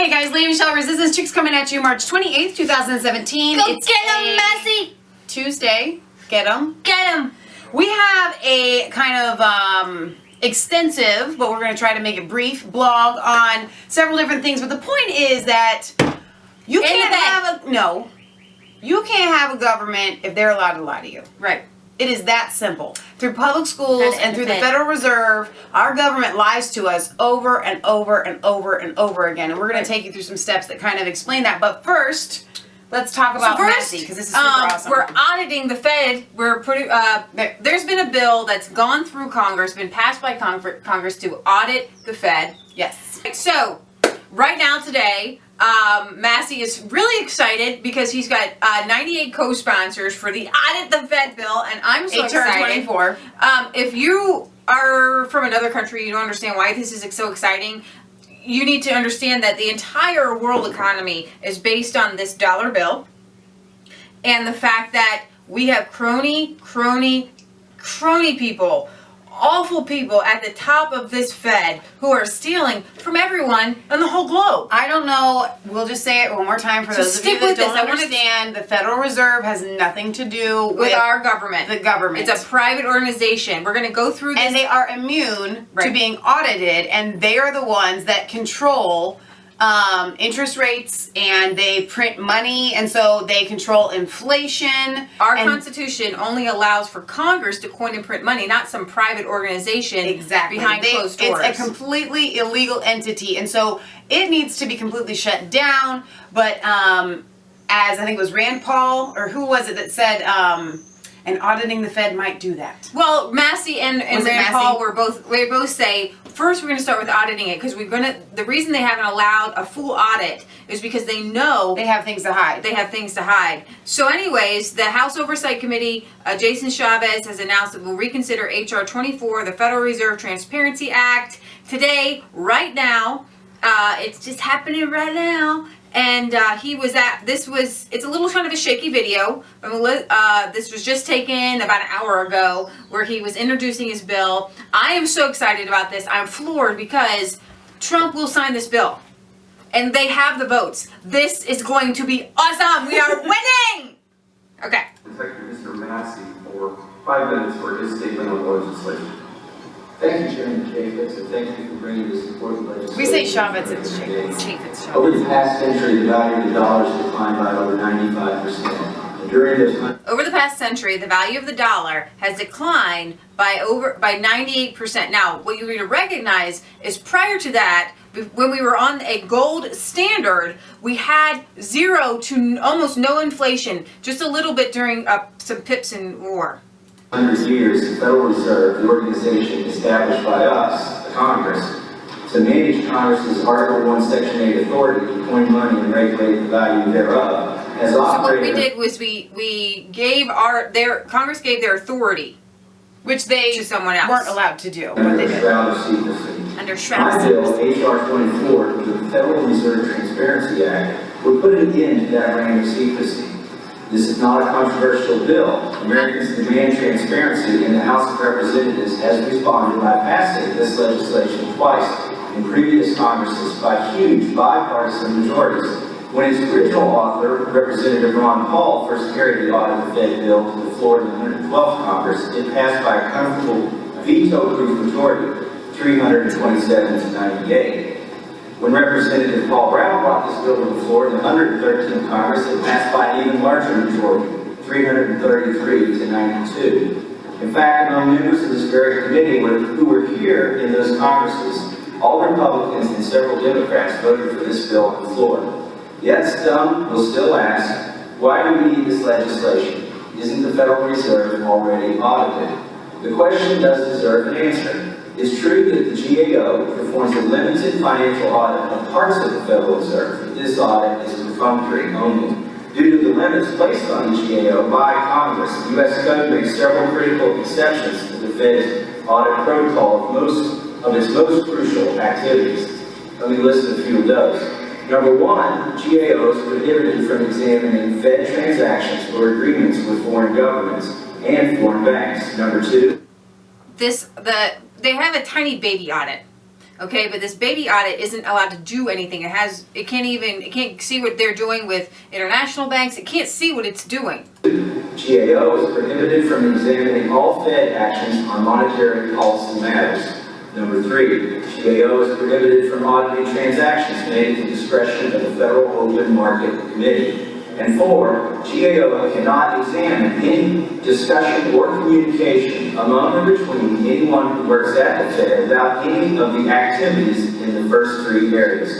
Hey guys, Lady Michelle This is Chicks coming at you March 28th, 2017. Go it's get 'em, Massie! Tuesday. Get 'em. Get 'em! We have a kind of extensive, but we're going to try to make it brief, blog on several different things. But the point is that you can't have a government if they're allowed to lie to you. Right. It is that simple. Through public schools and through the Federal Reserve, our government lies to us over and over and over and over again. And we're going to take you through some steps that kind of explain that. But first, let's talk about Massie, because this is super awesome. We're auditing the Fed. There's been a bill that's gone through Congress, been passed by Congress to audit the Fed. Yes. So, right now today, Massie is really excited because he's got 98 co-sponsors for the Audit the Fed bill, and I'm so excited. 24. If you are from another country, you don't understand why this is so exciting. You need to understand that the entire world economy is based on this dollar bill, and the fact that we have crony people, awful people at the top of this Fed who are stealing from everyone on the whole globe. I don't know. We'll just say it one more time for those of you that don't understand. The Federal Reserve has nothing to do with our government. The government. It's a private organization. We're going to go through this. And they are immune to being audited, and they are the ones that control interest rates, and they print money, and so they control inflation. Our Constitution only allows for Congress to coin and print money, not some private organization behind closed doors. It's a completely illegal entity, and so it needs to be completely shut down. But as I think it was Rand Paul, or who was it that said, and auditing the Fed might do that. Well, Massie and Rand Paul we both say, first we're going to start with auditing it, because the reason they haven't allowed a full audit is because they know they have things to hide. They have things to hide. So anyways, the House Oversight Committee, Jason Chaffetz, has announced that we'll reconsider H.R. 24, the Federal Reserve Transparency Act, today, right now. It's just happening right now. And it's a little kind of a shaky video. This was just taken about an hour ago, where he was introducing his bill. I am so excited about this. I'm floored because Trump will sign this bill. And they have the votes. This is going to be awesome. We are winning! Okay. Thank you, Mr. Massie, for 5 minutes for his statement on legislation. Thank you, Chairman Chaffetz, and thank you for bringing this important legislation. We say Chaffetz, it's Chaffetz. Over the past century, the value of the dollar has declined by over 95%. And during this time, over the past century, the value of the dollar has declined by 98%. Now, what you need to recognize is prior to that, when we were on a gold standard, we had 0 to almost no inflation, just a little bit during some pips in war. 100 years, the Federal Reserve, the organization established by us, the Congress, to manage Congress's Article 1, Section 8 authority to coin money and regulate the value thereof, has operated. So what we did was we gave Congress gave their authority, which they to someone else. Weren't allowed to do. Under a shroud of secrecy. Under shroud of secrecy. My bill, H.R. 24, the Federal Reserve Transparency Act, would put an end to that reign of secrecy. This is not a controversial bill. Americans demand transparency, and the House of Representatives has responded by passing this legislation twice in previous Congresses by huge bipartisan majorities. When its original author, Representative Ron Paul, first carried the Audit the Fed bill to the floor of the 112th Congress, it passed by a comfortable veto-proof majority, 327 to 98. When Representative Paul Brown brought this bill to the floor in the 113th Congress, it passed by an even larger majority, 333 to 92. In fact, among members of this very committee who were here in those Congresses, all Republicans and several Democrats voted for this bill on the floor. Yet some will still ask, why do we need this legislation? Isn't the Federal Reserve already audited? The question does deserve an answer. It's true that the GAO performs a limited financial audit of parts of the Federal Reserve, but this audit is perfunctory only. Due to the limits placed on the GAO by Congress, the U.S. Code makes several critical exceptions to the Fed's audit protocol of its most crucial activities. Let me list a few of those. Number 1, GAO is prohibited from examining Fed transactions or agreements with foreign governments and foreign banks. Number 2, they have a tiny baby audit. Okay, but this baby audit isn't allowed to do anything. It can't see what they're doing with international banks. It can't see what it's doing. GAO is prohibited from examining all Fed actions on monetary policy matters. Number 3, GAO is prohibited from auditing transactions made at the discretion of the Federal Open Market Committee. And 4, GAO cannot examine any discussion or communication among or between anyone who works at the Fed about any of the activities in the first 3 areas.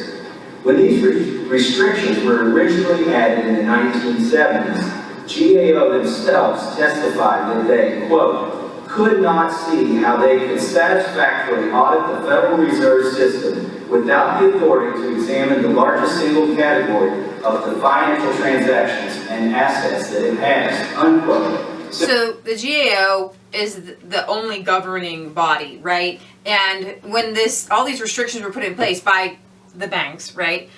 When these restrictions were originally added in the 1970s, GAO themselves testified that they, quote, could not see how they could satisfactorily audit the Federal Reserve System without the authority to examine the largest single category of the financial transactions and assets that it has, unquote. So the GAO is the only governing body, right? And when all these restrictions were put in place by the banks, right?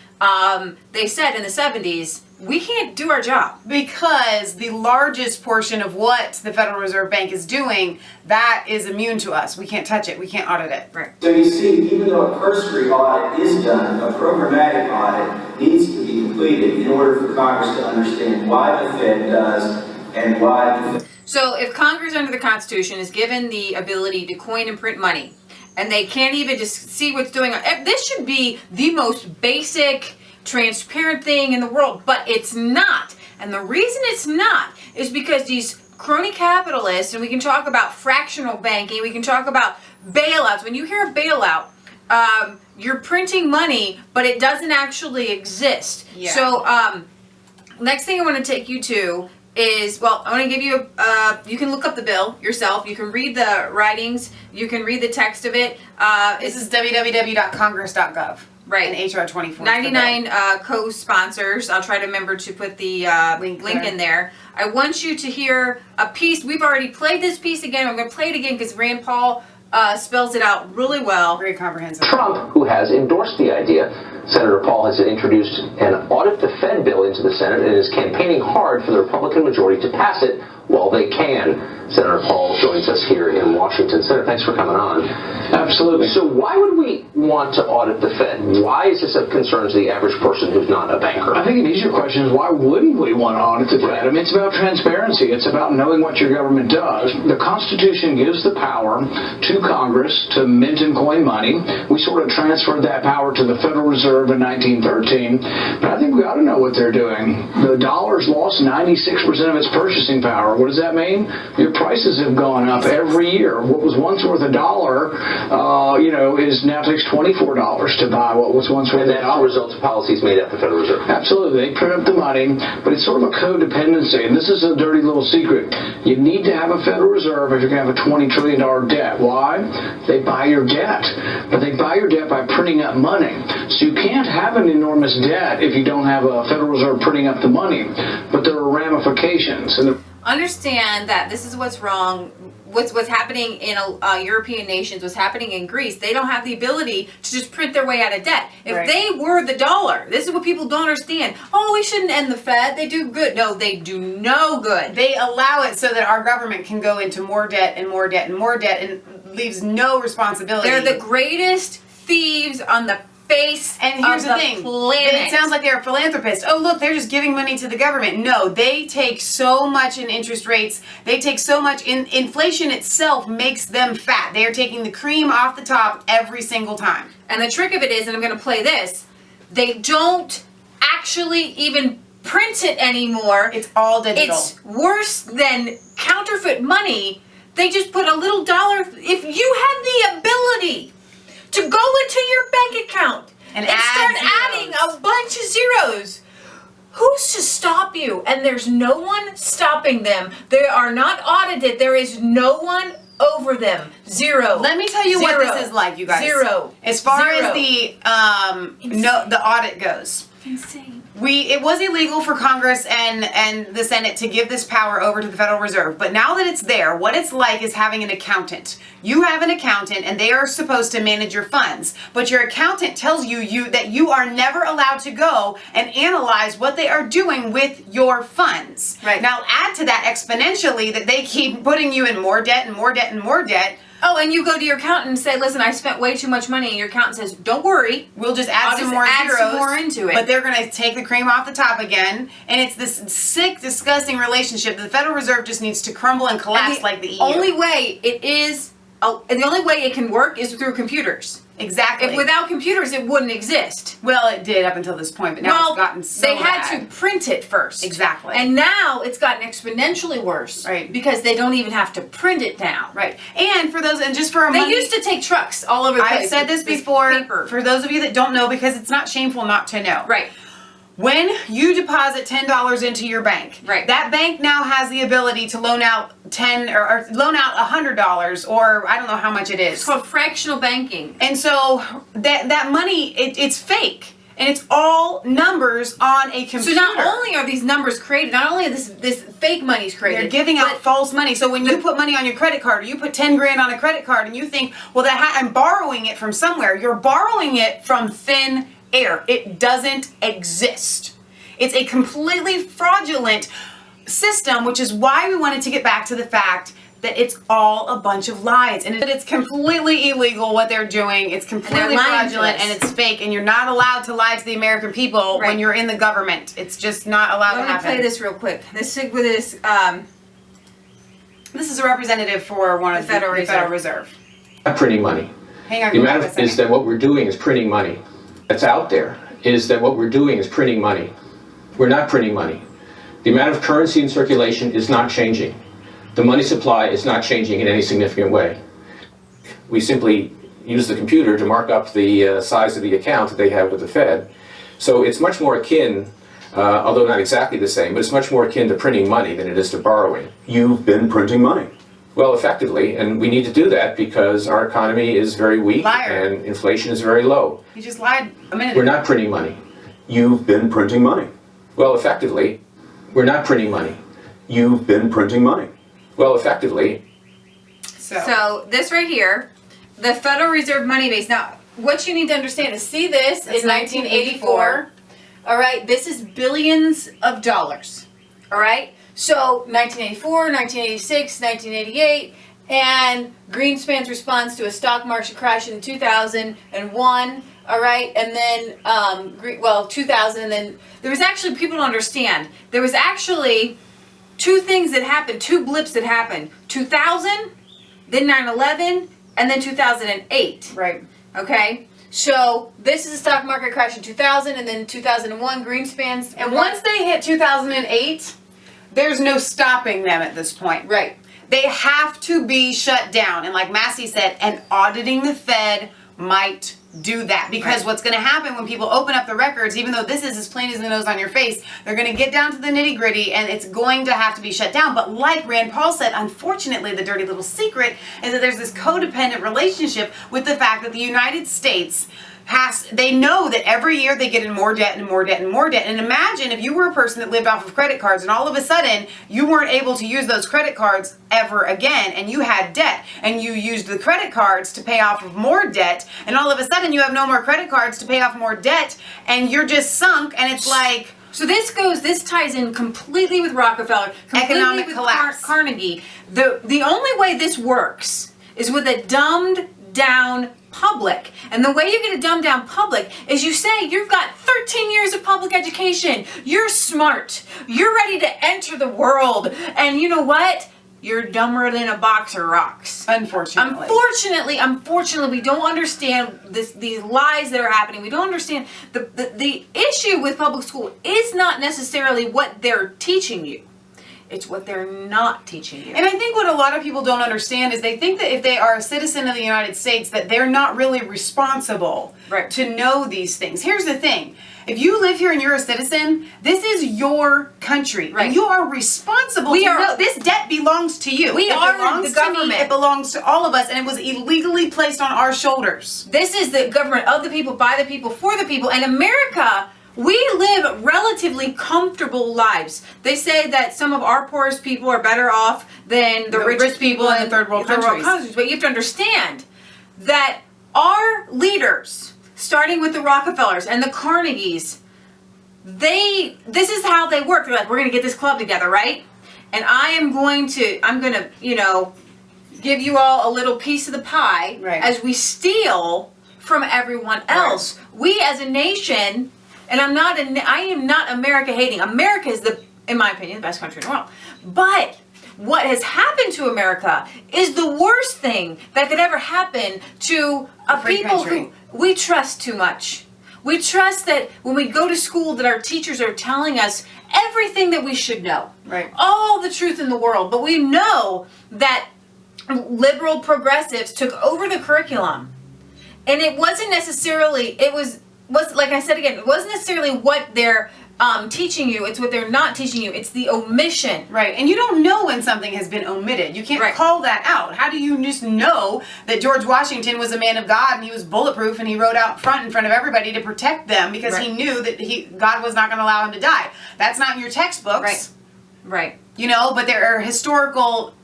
They said in the 70s, we can't do our job. Because the largest portion of what the Federal Reserve Bank is doing, that is immune to us. We can't touch it. We can't audit it. Right. So you see, even though a cursory audit is done, a programmatic audit needs to be completed in order for Congress to understand why the Fed does and why the Fed... So if Congress under the Constitution is given the ability to coin and print money, and they can't even just see what's going on, this should be the most basic, transparent thing in the world, but it's not. And the reason it's not is because these crony capitalists, and we can talk about fractional banking, we can talk about bailouts. When you hear a bailout, you're printing money, but it doesn't actually exist. Yeah. So next thing I want to take you to is, well, I want to give you you can look up the bill yourself. You can read the writings. You can read the text of it. This is www.congress.gov. Right. And HR 24. 99 co-sponsors. I'll try to remember to put the link in there. I want you to hear a piece. We've already played this piece again. I'm going to play it again because Rand Paul spells it out really well. Very comprehensive. Trump, who has endorsed the idea, Senator Paul has introduced an Audit the Fed bill into the Senate and is campaigning hard for the Republican majority to pass it while they can. Senator Paul joins us here in Washington. Senator, thanks for coming on. Absolutely. So why would we want to audit the Fed? Why is this of concern to the average person who's not a banker? I think an easier question is why wouldn't we want to audit the Fed? I mean, it's about transparency. It's about knowing what your government does. The Constitution gives the power to Congress to mint and coin money. We sort of transferred that power to the Federal Reserve in 1913. But I think we ought to know what they're doing. The dollar's lost 96% of its purchasing power. What does that mean? Your prices have gone up every year. What was once worth $1, is now takes $24 to buy what was once worth $1. And that's the result of policies made at the Federal Reserve. Absolutely. They print up the money, but it's sort of a codependency, and this is a dirty little secret. You need to have a Federal Reserve if you're going to have a $20 trillion debt. Why? They buy your debt, but they buy your debt by printing up money. So you can't have an enormous debt if you don't have a Federal Reserve printing up the money, but there are ramifications. Understand that this is what's wrong. What's happening in European nations, what's happening in Greece, they don't have the ability to just print their way out of debt. If they were the dollar, this is what people don't understand. Oh, we shouldn't end the Fed. They do good. No, they do no good. They allow it so that our government can go into more debt and more debt and more debt and leaves no responsibility. They're the greatest thieves on the face and here's of the the thing. planet. It sounds like they're a philanthropist. Oh, look, they're just giving money to the government. No, they take so much in interest rates. They take so much in inflation itself makes them fat. They are taking the cream off the top every single time. And the trick of it is, and I'm going to play this, they don't actually even print it anymore. It's all digital. It's worse than counterfeit money. They just put a little dollar. If you had the ability to go into your bank account and start adding a bunch of zeros, who's to stop you? And there's no one stopping them. They are not audited. There is no one over them. Zero. Let me tell you what this is like, you guys. Zero. As far as the audit goes. Insane. It was illegal for Congress and the Senate to give this power over to the Federal Reserve, but now that it's there, what it's like is having an accountant. You have an accountant and they are supposed to manage your funds, but your accountant tells you that you are never allowed to go and analyze what they are doing with your funds. Right. Now add to that exponentially that they keep putting you in more debt and more debt and more debt. Oh, and you go to your accountant and say, listen, I spent way too much money, and your accountant says, don't worry. We'll just add I'll some just more add zeros. some more into it. But they're going to take the cream off the top again. And it's this sick, disgusting relationship that the Federal Reserve just needs to crumble and collapse like the EU. The only way it can work is through computers. Exactly. If without computers, it wouldn't exist. Well, it did up until this point, but now it's gotten so they had bad. to print it first. Exactly. And now it's gotten exponentially worse. Right. Because they don't even have to print it down. Right. And for those, and just for a They money, used to take trucks all over the place. I've said this before, for those of you that don't know, because it's not shameful not to know. Right. When you deposit $10 into your bank, right, that bank now has the ability to loan out or loan out $100, or I don't know how much it is. It's called fractional banking. And so that money, it's fake. And it's all numbers on a computer. So not only are these numbers created, not only is this fake money is created, they're giving out false money. So when you put money on your credit card, or you put 10 grand on a credit card, and you think, well, I'm borrowing it from somewhere. You're borrowing it from thin air. It doesn't exist. It's a completely fraudulent system, which is why we wanted to get back to the fact that it's all a bunch of lies, and it's completely illegal what they're doing. It's completely fraudulent, and it's fake, and you're not allowed to lie to the American people when you're in the government. It's just not allowed to happen. Let me play this real quick. This is a representative for one of the Federal Reserve. Not printing money. Hang on. The matter is that what we're doing is printing money. That's out there. Is that what we're doing is printing money. We're not printing money. The amount of currency in circulation is not changing. The money supply is not changing in any significant way. We simply use the computer to mark up the size of the account that they have with the Fed. So it's much more akin, although not exactly the same, but it's much more akin to printing money than it is to borrowing. You've been printing money. Well, effectively, and we need to do that because our economy is very weak and inflation is very low. You just lied a minute ago. We're not printing money. You've been printing money. Well, effectively, we're not printing money. You've been printing money. Well, effectively. So this right here, the Federal Reserve money base. Now, what you need to understand is, see this is 1984. All right, this is billions of dollars. All right, so 1984, 1986, 1988, and Greenspan's response to a stock market crash in 2001. All right, and then 2000, and then there was actually, people don't understand, there was actually two things that happened, two blips that happened. 2000, then 9/11, and then 2008. Right. Okay? So this is a stock market crash in 2000, and then 2001, Greenspan's. And once they hit 2008, there's no stopping them at this point. Right. They have to be shut down. And like Massie said, and auditing the Fed might do that, because what's going to happen when people open up the records, even though this is as plain as the nose on your face, they're going to get down to the nitty gritty, and it's going to have to be shut down. But like Rand Paul said, unfortunately, the dirty little secret is that there's this codependent relationship with the fact that the United States they know that every year they get in more debt and more debt and more debt. And imagine if you were a person that lived off of credit cards, and all of a sudden you weren't able to use those credit cards ever again, and you had debt, and you used the credit cards to pay off of more debt, and all of a sudden you have no more credit cards to pay off more debt, and you're just sunk, and it's like... So this ties in completely with Rockefeller, completely economic with collapse. Carnegie. The only way this works is with a dumbed down public. And the way you get a dumbed down public is you say, you've got 13 years of public education. You're smart. You're ready to enter the world. And you know what? You're dumber than a box of rocks. Unfortunately. Unfortunately, we don't understand these lies that are happening. We don't understand the issue with public school is not necessarily what they're teaching you. It's what they're not teaching you. And I think what a lot of people don't understand is they think that if they are a citizen of the United States, that they're not really responsible to know these things. Here's the thing. If you live here and you're a citizen, this is your country. Right. And you are responsible to know. This debt belongs to you. We are the government. Me, it belongs to all of us, and it was illegally placed on our shoulders. This is the government of the people, by the people, for the people. And America, we live relatively comfortable lives. They say that some of our poorest people are better off than the richest people in the third world countries. But you have to understand that our leaders, starting with the Rockefellers and the Carnegies, this is how they work. They're like, we're going to get this club together, right? And I'm going to, give you all a little piece of the pie as we steal from everyone else. We as a nation, and I am not America hating. America is in my opinion, the best country in the world. But what has happened to America is the worst thing that could ever happen to a people who we trust too much. We trust that when we go to school that our teachers are telling us everything that we should know. All the truth in the world. But we know that liberal progressives took over the curriculum. And it wasn't necessarily, it was like I said again, it wasn't necessarily what they're teaching you, it's what they're not teaching you. It's the omission. And you don't know when something has been omitted. You can't call that out. How do you just know that George Washington was a man of God and he was bulletproof and he rode out front in front of everybody to protect them because he knew that God was not going to allow him to die? That's not in your textbooks. You know, but there are historical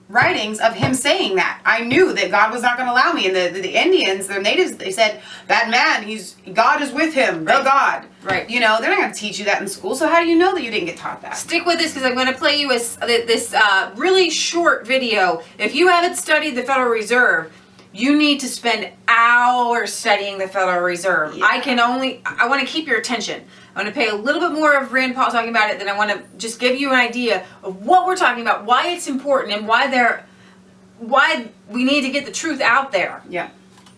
writings of him saying that. I knew that God was not going to allow me. And the Indians, the natives, they said, that man, God is with him, the God. You know, they're not going to teach you that in school. So how do you know that you didn't get taught that? Stick with this because I'm going to play you this really short video. If you haven't studied the Federal Reserve, you need to spend hours studying the Federal Reserve. I want to keep your attention. I'm going to pay a little bit more of Rand Paul talking about it, then I want to just give you an idea of what we're talking about, why it's important, and why we need to get the truth out there.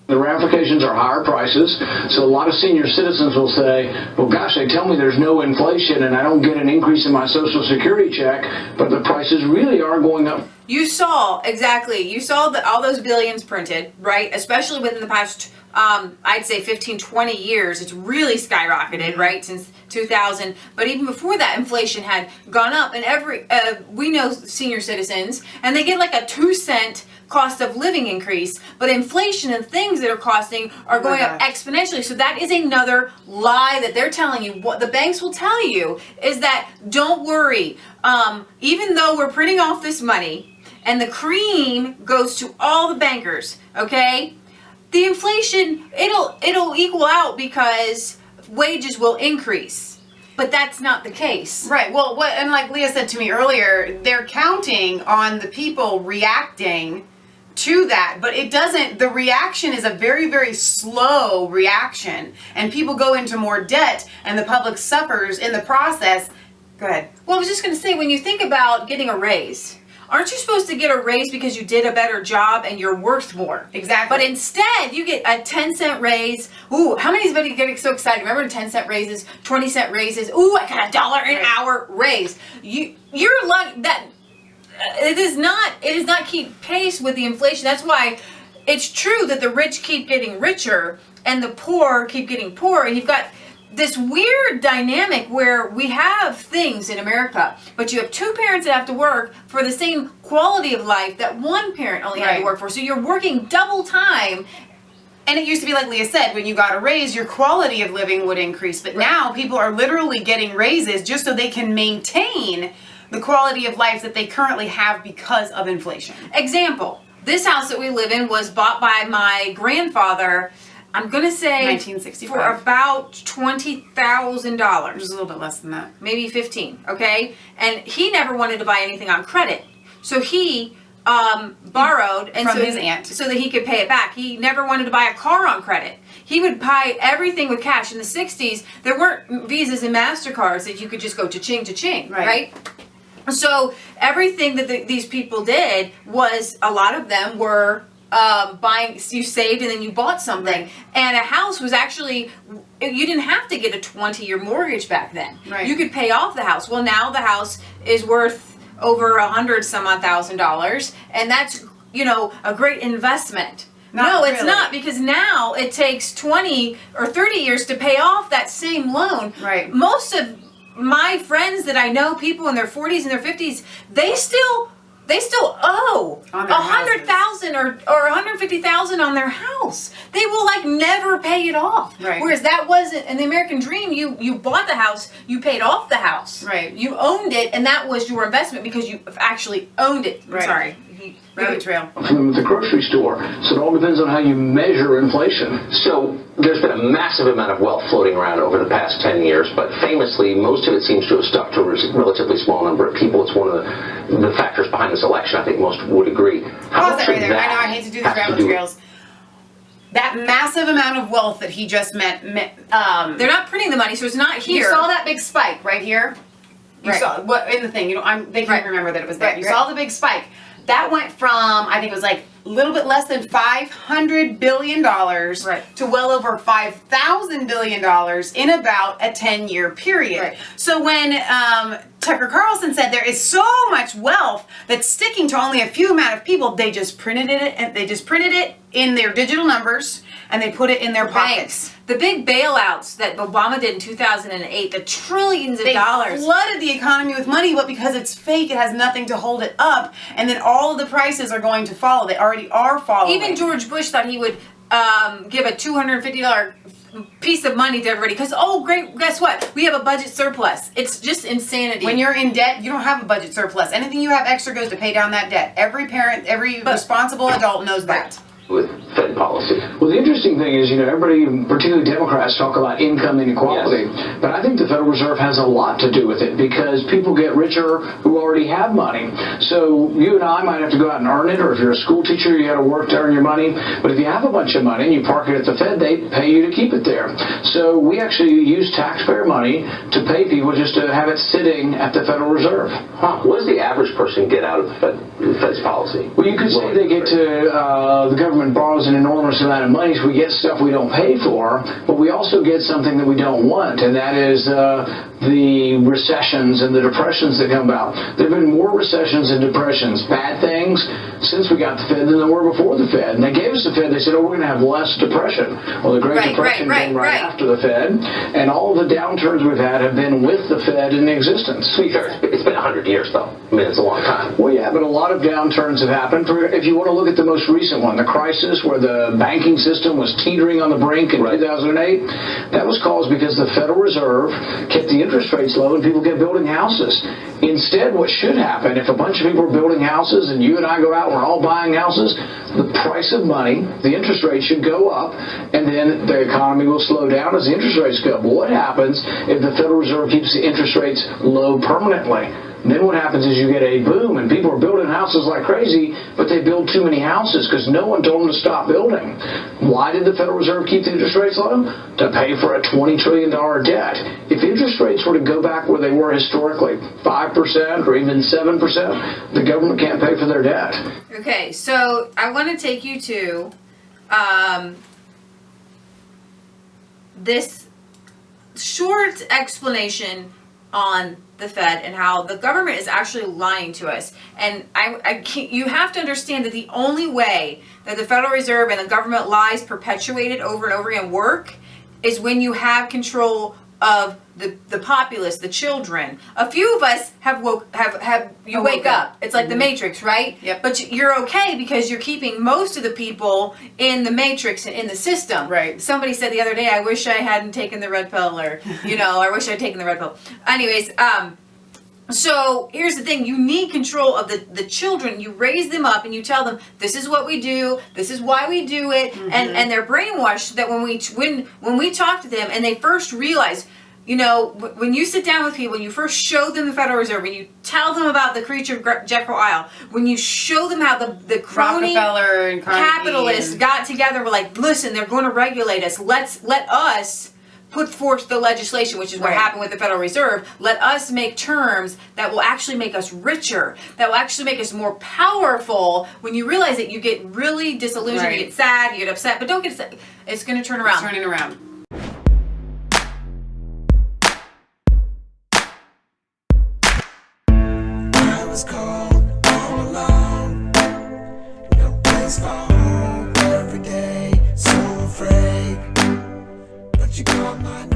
The ramifications are higher prices, so a lot of senior citizens will say, well, gosh, they tell me there's no inflation and I don't get an increase in my Social Security check, but the prices really are going up. You saw all those billions printed, right? Especially within the past, I'd say 15, 20 years. It's really skyrocketed, right? Since 2000. But even before that, inflation had gone up. And we know senior citizens, and they get like a 2-cent cost of living increase, but inflation and things that are costing are going up exponentially. So that is another lie that they're telling you. What the banks will tell you is that don't worry, even though we're printing off this money and the cream goes to all the bankers, okay, the inflation, it'll equal out because wages will increase. But that's not the case. Well, and like Leah said to me earlier, they're counting on the people reacting to that, but it doesn't, the reaction is a very, very slow reaction, and people go into more debt and the public suffers in the process. Go ahead. Well, I was just going to say, when you think about getting a raise, aren't you supposed to get a raise because you did a better job and you're worth more? Exactly. But instead, you get a 10-cent raise. Ooh, how many anybody getting so excited? Remember 10-cent raises, 20-cent raises? Ooh, I got $1 an hour raise. You're like that. It does not keep pace with the inflation. That's why it's true that the rich keep getting richer and the poor keep getting poorer. And you've got this weird dynamic where we have things in America, but you have two parents that have to work for the same quality of life that one parent only had to work for. So you're working double time. And it used to be like Leah said, when you got a raise, your quality of living would increase. But now people are literally getting raises just so they can maintain the quality of life that they currently have because of inflation. Example, this house that we live in was bought by my grandfather, I'm going to say 1965. for about $20,000. It was a little bit less than that. Maybe 15, okay? And he never wanted to buy anything on credit. So he borrowed and from his aunt so that he could pay it back. He never wanted to buy a car on credit. He would buy everything with cash. In the 60s, there weren't Visas and MasterCards that you could just go cha-ching, right? So everything that these people did was, a lot of them were buying, you saved and then you bought something. And a house was actually, you didn't have to get a 20-year mortgage back then. You could pay off the house. Well, now the house is worth over $100,000, and that's, you know, a great investment. No, it's not, because now it takes 20 or 30 years to pay off that same loan. Most of my friends that I know, people in their 40s and their 50s, they still owe $100,000 or $150,000 on their house. They will like never pay it off. Whereas that wasn't in the American dream. You bought the house, you paid off the house. You owned it, and that was your investment because you actually owned it. I'm sorry, Rabbit trail. from them at the grocery store. So it all depends on how you measure inflation. So there's been a massive amount of wealth floating around over the past 10 years, but famously, most of it seems to have stuck to a relatively small number of people. It's one of the factors behind this election. I think most would agree. Pause it right there. I know I hate to do these rabbit trails. That massive amount of wealth that he just met. They're not printing the money, so it's not here. You saw that big spike right here. You saw what in the thing. They can't remember that it was there. You saw the big spike. That went from, I think it was like a little bit less than $500 billion to well over $5,000 billion in about a 10-year period. Right. So when Tucker Carlson said there is so much wealth that's sticking to only a few amount of people, they just printed it in their digital numbers and they put it in their pockets. The big bailouts that Obama did in 2008, the trillions of dollars. They flooded the economy with money, but because it's fake, it has nothing to hold it up, and then all of the prices are going to follow. They already are following. Even George Bush thought he would give a $250 piece of money to everybody because, oh, great, guess what? We have a budget surplus. It's just insanity. When you're in debt, you don't have a budget surplus. Anything you have extra goes to pay down that debt. Every parent, every responsible adult knows that. With Fed policy. Well, the interesting thing is, everybody, particularly Democrats, talk about income inequality, but I think the Federal Reserve has a lot to do with it because people get richer who already have money. So you and I might have to go out and earn it, or if you're a school teacher, you got to work to earn your money. But if you have a bunch of money and you park it at the Fed, they pay you to keep it there. So we actually use taxpayer money to pay people just to have it sitting at the Federal Reserve. What does the average person get out of the Fed's policy? Well, you could say they get to the government borrows an enormous amount of money, so we get stuff we don't pay for, but we also get something that we don't want, and that is the recessions and the depressions that come about. There have been more recessions and depressions, bad things, since we got the Fed than there were before the Fed. And they gave us the Fed, they said, oh, we're going to have less depression. Well, the Great Depression came right after the Fed, and all the downturns we've had have been with the Fed in existence. To be fair, it's been 100 years, though. I mean, it's a long time. Well, yeah, but a lot of downturns have happened. If you want to look at the most recent one, the crisis where the banking system was teetering on the brink in 2008, that was caused because the Federal Reserve kept the interest rates low and people kept building houses. Instead, what should happen, if a bunch of people are building houses and you and I go out and we're all buying houses, the price of money, the interest rate should go up, and then the economy will slow down as the interest rates go up. Well, what happens if the Federal Reserve keeps the interest rates low permanently? Then what happens is you get a boom, and people are building houses like crazy, but they build too many houses because no one told them to stop building. Why did the Federal Reserve keep the interest rates low? To pay for a $20 trillion debt. If interest rates were to go back where they were historically, 5% or even 7%, the government can't pay for their debt. Okay, so I want to take you to this short explanation on the Fed and how the government is actually lying to us. And you have to understand that the only way that the Federal Reserve and the government lies perpetuated over and over again work is when you have control of the populace, the children. A few of us wake up. It's like the Matrix, right? Yep. But you're okay because you're keeping most of the people in the Matrix and in the system. Right. Somebody said the other day, I wish I hadn't taken the red pill, or, I wish I'd taken the red pill. Anyways, so here's the thing. You need control of the children. You raise them up and you tell them, this is what we do, this is why we do it, and they're brainwashed that when we talk to them and they first realize, when you sit down with people, when you first show them the Federal Reserve, when you tell them about the creature of Jekyll Isle, when you show them how the crony Rockefeller and capitalists got together, we're like, listen, they're going to regulate us. Let us put forth the legislation, which is what happened with the Federal Reserve. Let us make terms that will actually make us richer, that will actually make us more powerful. When you realize it, you get really disillusioned, you get sad, you get upset, but don't get upset. It's going to turn around. It's turning around. I was cold all alone, no place for home every day, so afraid, but you called my name.